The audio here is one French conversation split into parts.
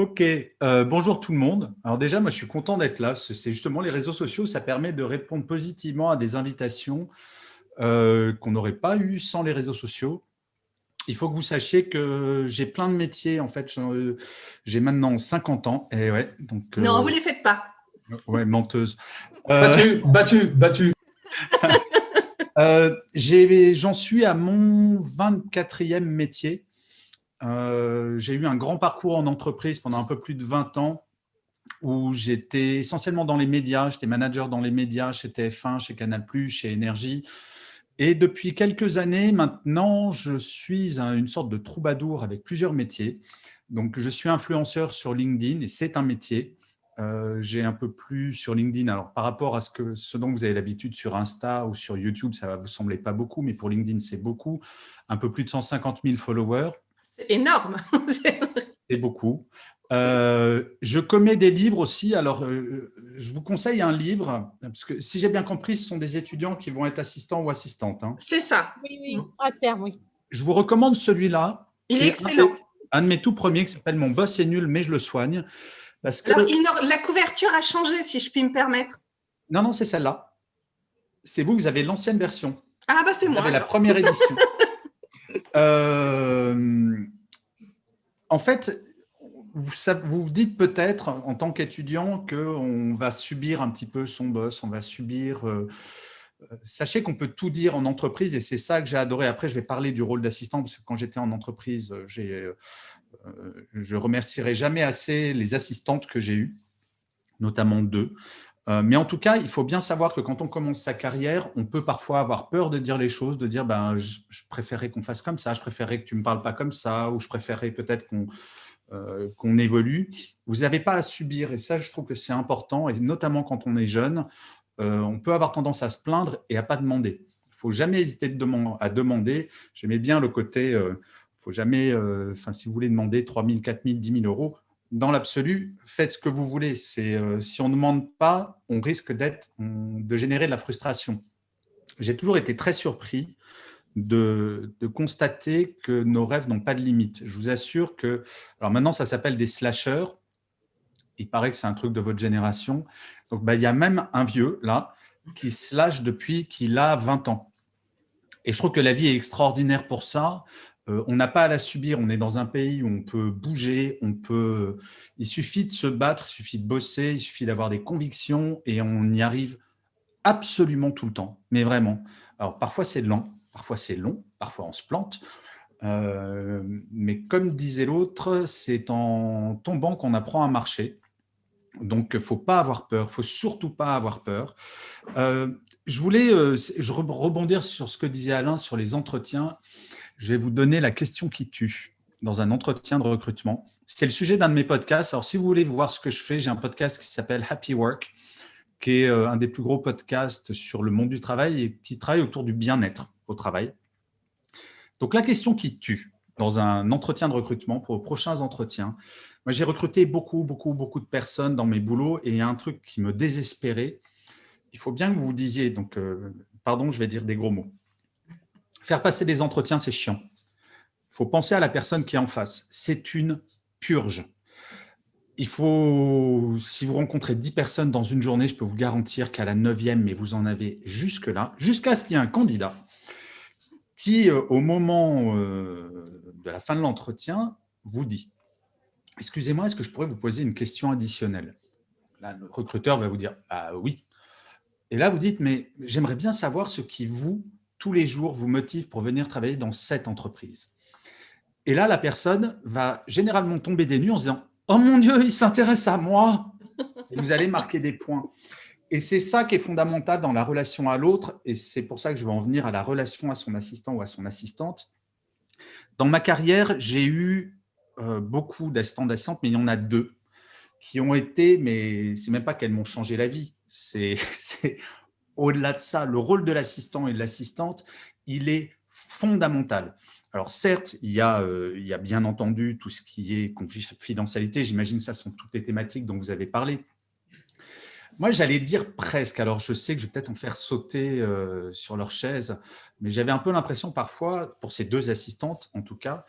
Ok, bonjour tout le monde. Alors déjà, moi je suis content d'être là. C'est justement les réseaux sociaux, ça permet de répondre positivement à des invitations qu'on n'aurait pas eues sans les réseaux sociaux. Il faut que vous sachiez que j'ai plein de métiers. En fait, j'ai maintenant 50 ans. Et ouais, donc, Non, vous ne les faites pas. ouais, menteuse. Battu, battu, battu. J'en suis à mon 24e métier. J'ai eu un grand parcours en entreprise pendant un peu plus de 20 ans où j'étais essentiellement dans les médias. J'étais manager dans les médias chez TF1, chez Canal+, chez Énergie. Et depuis quelques années maintenant, je suis une sorte de troubadour avec plusieurs métiers. Donc, je suis influenceur sur LinkedIn et c'est un métier. J'ai un peu plus sur LinkedIn. Alors, par rapport à ce dont vous avez l'habitude sur Insta ou sur YouTube, ça va vous sembler pas beaucoup, mais pour LinkedIn, c'est beaucoup. Un peu plus de 150 000 followers. C'est énorme. C'est beaucoup. Je commets des livres aussi. Alors, je vous conseille un livre, parce que si j'ai bien compris, ce sont des étudiants qui vont être assistants ou assistantes. Hein. C'est ça. Oui, à terme, oui. Je vous recommande celui-là. Il est excellent. Un de mes tout premiers qui s'appelle « Mon boss est nul, mais je le soigne ». Parce que... Alors, la couverture a changé, si je puis me permettre. Non, c'est celle-là. C'est vous avez l'ancienne version. Ah, bah c'est moi. Vous avez la première édition. En fait, vous dites peut-être, en tant qu'étudiant, qu'on va subir un petit peu son boss, on va subir… Sachez qu'on peut tout dire en entreprise et c'est ça que j'ai adoré. Après, je vais parler du rôle d'assistant parce que quand j'étais en entreprise, je remercierai jamais assez les assistantes que j'ai eues, notamment 2. Mais en tout cas, il faut bien savoir que quand on commence sa carrière, on peut parfois avoir peur de dire les choses, de dire je préférerais qu'on fasse comme ça, je préférerais que tu ne me parles pas comme ça, ou je préférerais peut-être qu'on évolue. Vous n'avez pas à subir et ça, je trouve que c'est important, et notamment quand on est jeune, on peut avoir tendance à se plaindre et à ne pas demander. Il ne faut jamais hésiter à demander. J'aimais bien le côté, il ne faut jamais, si vous voulez demander 3 000, 4 000, 10 000 euros, dans l'absolu, faites ce que vous voulez. Si on ne demande pas, on risque de générer de la frustration. J'ai toujours été très surpris de constater que nos rêves n'ont pas de limite. Je vous assure que… Alors maintenant, ça s'appelle des slashers. Il paraît que c'est un truc de votre génération. Donc, il y a même un vieux, là, qui slash depuis qu'il a 20 ans. Et je trouve que la vie est extraordinaire pour ça. On n'a pas à la subir. On est dans un pays où on peut bouger, il suffit de se battre, il suffit de bosser, il suffit d'avoir des convictions et on y arrive absolument tout le temps. Mais vraiment. Alors, parfois, c'est lent, parfois, c'est long, parfois, on se plante. Mais comme disait l'autre, c'est en tombant qu'on apprend à marcher. Donc, il ne faut pas avoir peur, il ne faut surtout pas avoir peur. Je voulais rebondir sur ce que disait Alain sur les entretiens. Je vais vous donner la question qui tue dans un entretien de recrutement. C'est le sujet d'un de mes podcasts. Alors, si vous voulez voir ce que je fais, j'ai un podcast qui s'appelle Happy Work, qui est un des plus gros podcasts sur le monde du travail et qui travaille autour du bien-être au travail. Donc, la question qui tue dans un entretien de recrutement pour les prochains entretiens, moi, j'ai recruté beaucoup de personnes dans mes boulots et il y a un truc qui me désespérait. Il faut bien que vous vous disiez, donc, pardon, je vais dire des gros mots. Faire passer des entretiens, c'est chiant. Il faut penser à la personne qui est en face. C'est une purge. Si vous rencontrez 10 personnes dans une journée, je peux vous garantir qu'à la 9e, mais vous en avez jusque-là, jusqu'à ce qu'il y ait un candidat qui, au moment de la fin de l'entretien, vous dit « Excusez-moi, est-ce que je pourrais vous poser une question additionnelle ?» Là, le recruteur va vous dire « Ah oui ». Et là, vous dites « Mais j'aimerais bien savoir ce qui tous les jours, vous motive pour venir travailler dans cette entreprise. » Et là, la personne va généralement tomber des nues en se disant « Oh mon Dieu, il s'intéresse à moi !» Et vous allez marquer des points. Et c'est ça qui est fondamental dans la relation à l'autre, et c'est pour ça que je vais en venir à la relation à son assistant ou à son assistante. Dans ma carrière, j'ai eu beaucoup d'assistants, d'assistantes, mais il y en a 2 qui ont été, mais c'est même pas qu'elles m'ont changé la vie, c'est au-delà de ça, le rôle de l'assistant et de l'assistante, il est fondamental. Alors certes, il y a bien entendu tout ce qui est confidentialité, j'imagine que ça sont toutes les thématiques dont vous avez parlé. Moi, j'allais dire presque, alors je sais que je vais peut-être en faire sauter sur leur chaise, mais j'avais un peu l'impression parfois, pour ces 2 assistantes en tout cas,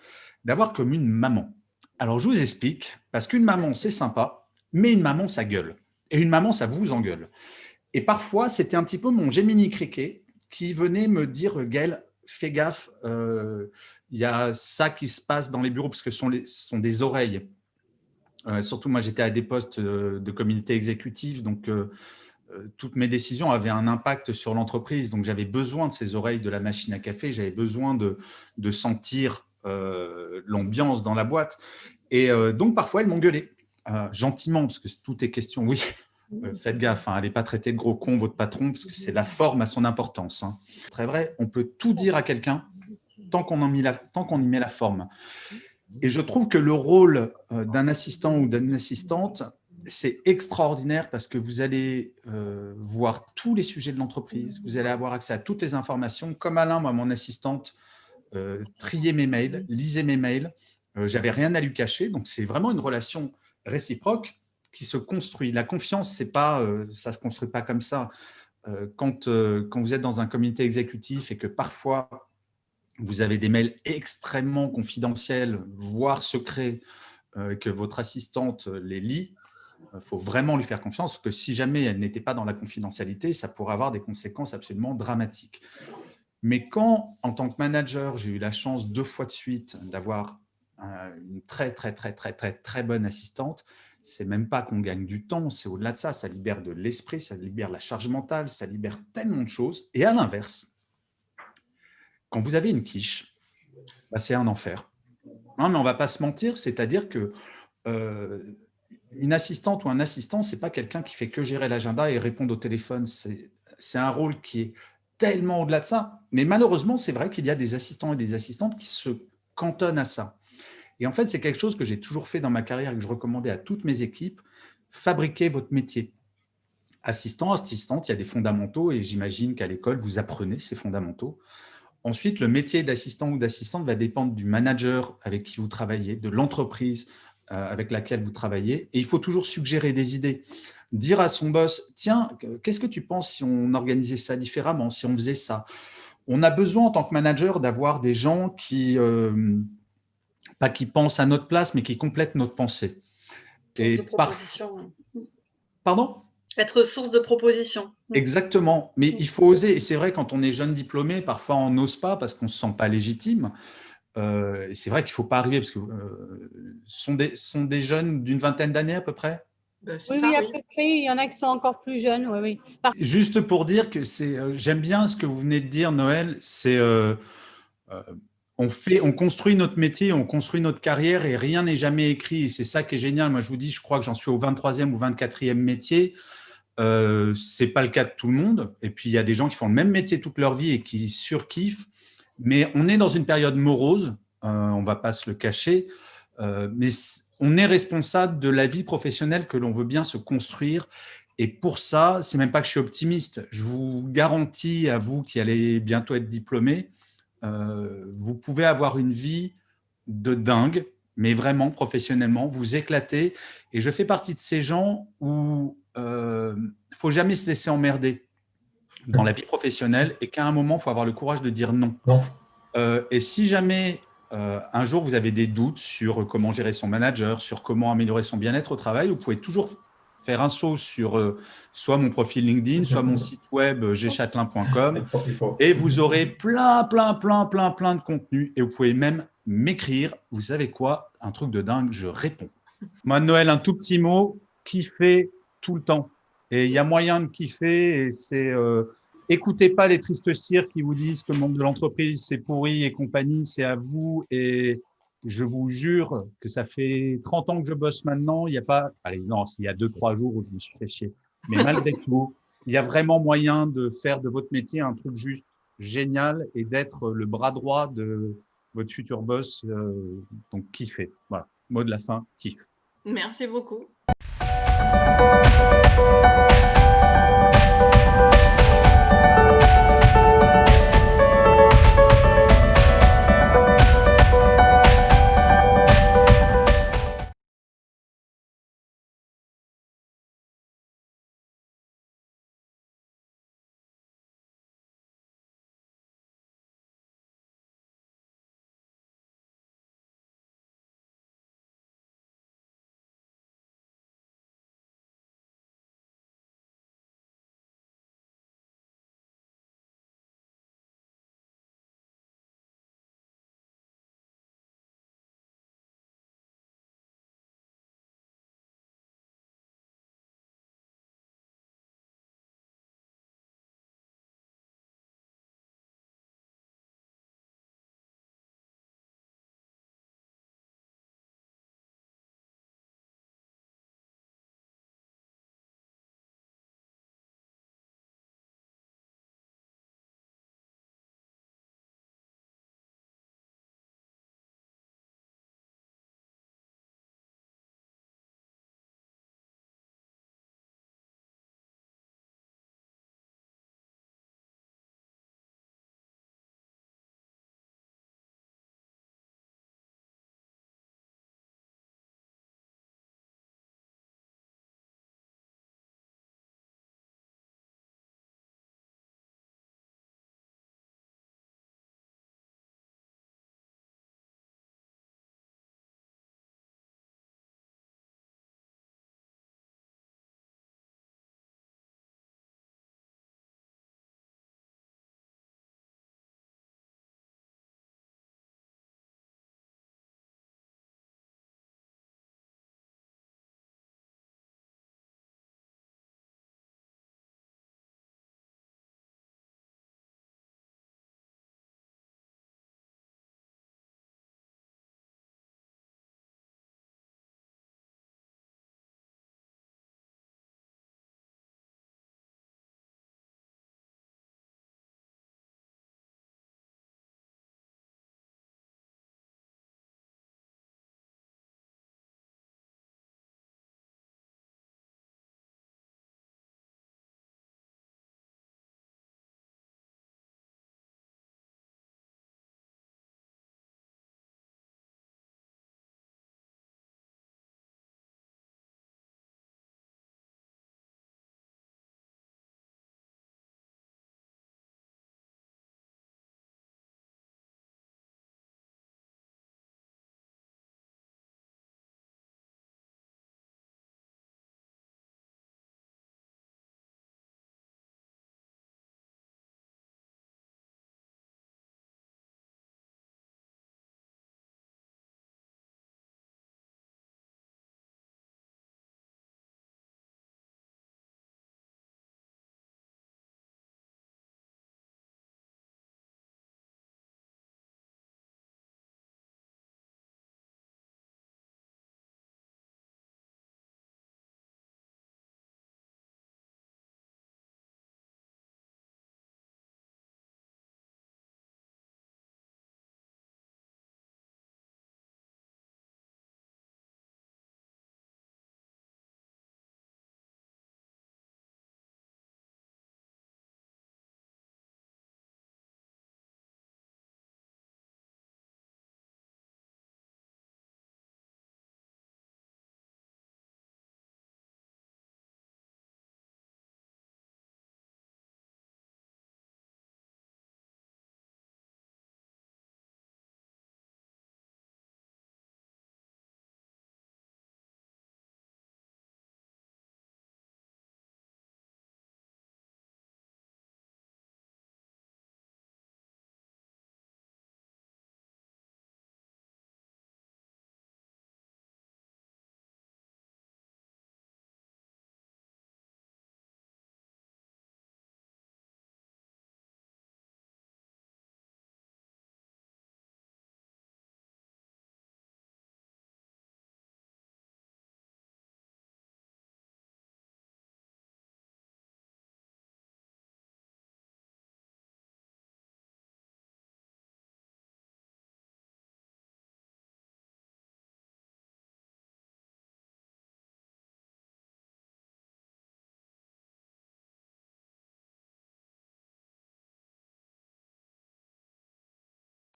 d'avoir comme une maman. Alors, je vous explique, parce qu'une maman, c'est sympa, mais une maman, ça gueule. Et une maman, ça vous engueule. Et parfois, c'était un petit peu mon Gemini Criquet qui venait me dire, Gaël, fais gaffe, il y a ça qui se passe dans les bureaux, parce que ce sont des oreilles. Surtout, moi, j'étais à des postes de comité exécutif, donc toutes mes décisions avaient un impact sur l'entreprise. Donc, j'avais besoin de ces oreilles de la machine à café, j'avais besoin de sentir l'ambiance dans la boîte. Et donc, parfois, elles m'engueulaient, gentiment, parce que tout est question, oui, faites gaffe, hein, elle n'est pas traitée de gros con, votre patron, parce que c'est la forme à son importance. Hein. Très vrai, on peut tout dire à quelqu'un tant qu'on y met la forme. Et je trouve que le rôle d'un assistant ou d'une assistante, c'est extraordinaire parce que vous allez voir tous les sujets de l'entreprise, vous allez avoir accès à toutes les informations. Comme Alain, moi, mon assistante, triait mes mails, lisait mes mails, j'avais rien à lui cacher. Donc, c'est vraiment une relation réciproque qui se construit. La confiance, ça ne se construit pas comme ça. Quand vous êtes dans un comité exécutif et que parfois, vous avez des mails extrêmement confidentiels, voire secrets, que votre assistante les lit, il faut vraiment lui faire confiance, parce que si jamais elle n'était pas dans la confidentialité, ça pourrait avoir des conséquences absolument dramatiques. Mais quand, en tant que manager, j'ai eu la chance 2 fois de suite d'avoir une très bonne assistante, c'est même pas qu'on gagne du temps, c'est au-delà de ça, ça libère de l'esprit, ça libère la charge mentale, ça libère tellement de choses. Et à l'inverse, quand vous avez une quiche, c'est un enfer. Non, mais on ne va pas se mentir, c'est-à-dire que une assistante ou un assistant, ce n'est pas quelqu'un qui fait que gérer l'agenda et répondre au téléphone. C'est un rôle qui est tellement au-delà de ça. Mais malheureusement, c'est vrai qu'il y a des assistants et des assistantes qui se cantonnent à ça. Et en fait, c'est quelque chose que j'ai toujours fait dans ma carrière et que je recommandais à toutes mes équipes. Fabriquez votre métier. Assistant, assistante, il y a des fondamentaux et j'imagine qu'à l'école, vous apprenez ces fondamentaux. Ensuite, le métier d'assistant ou d'assistante va dépendre du manager avec qui vous travaillez, de l'entreprise avec laquelle vous travaillez. Et il faut toujours suggérer des idées. Dire à son boss, tiens, qu'est-ce que tu penses si on organisait ça différemment, si on faisait ça? On a besoin en tant que manager d'avoir des gens qui, pas qui pensent à notre place, mais qui complètent notre pensée. Et proposition. Pardon? Être source de proposition. Exactement, mais il faut oser. Et c'est vrai, quand on est jeune diplômé, parfois on n'ose pas parce qu'on ne se sent pas légitime. Et c'est vrai qu'il ne faut pas arriver, parce que sont des jeunes d'une vingtaine d'années à peu près. Oui, à peu près. Il y en a qui sont encore plus jeunes. Oui. Juste pour dire que j'aime bien ce que vous venez de dire, Noël, c'est on construit notre métier, on construit notre carrière et rien n'est jamais écrit. Et c'est ça qui est génial. Moi, je vous dis, je crois que j'en suis au 23e ou 24e métier. Ce n'est pas le cas de tout le monde. Et puis, il y a des gens qui font le même métier toute leur vie et qui surkiffent. Mais on est dans une période morose, on ne va pas se le cacher, mais on est responsable de la vie professionnelle que l'on veut bien se construire. Et pour ça, ce n'est même pas que je suis optimiste. Je vous garantis, à vous qui allez bientôt être diplômés, vous pouvez avoir une vie de dingue, mais vraiment professionnellement, vous éclatez. Et je fais partie de ces gens où il ne faut jamais se laisser emmerder dans la vie professionnelle et qu'à un moment, il faut avoir le courage de dire non. Et si jamais un jour vous avez des doutes sur comment gérer son manager, sur comment améliorer son bien-être au travail, vous pouvez toujours faire un saut sur soit mon profil LinkedIn, soit mon site web gchatelain.com et vous aurez plein de contenu et vous pouvez même m'écrire. Vous savez quoi? Un truc de dingue, je réponds. Moi, Noël, un tout petit mot, kiffer tout le temps. Et il y a moyen de kiffer et c'est écoutez pas les tristes cires qui vous disent que le monde de l'entreprise c'est pourri et compagnie, c'est à vous. Et je vous jure que ça fait 30 ans que je bosse maintenant. Il n'y a pas, allez, non, il y a 2-3 jours où je me suis fait chier. Mais malgré tout, il y a vraiment moyen de faire de votre métier un truc juste génial et d'être le bras droit de votre futur boss. Donc, kiffez. Voilà, mot de la fin, kiff. Merci beaucoup.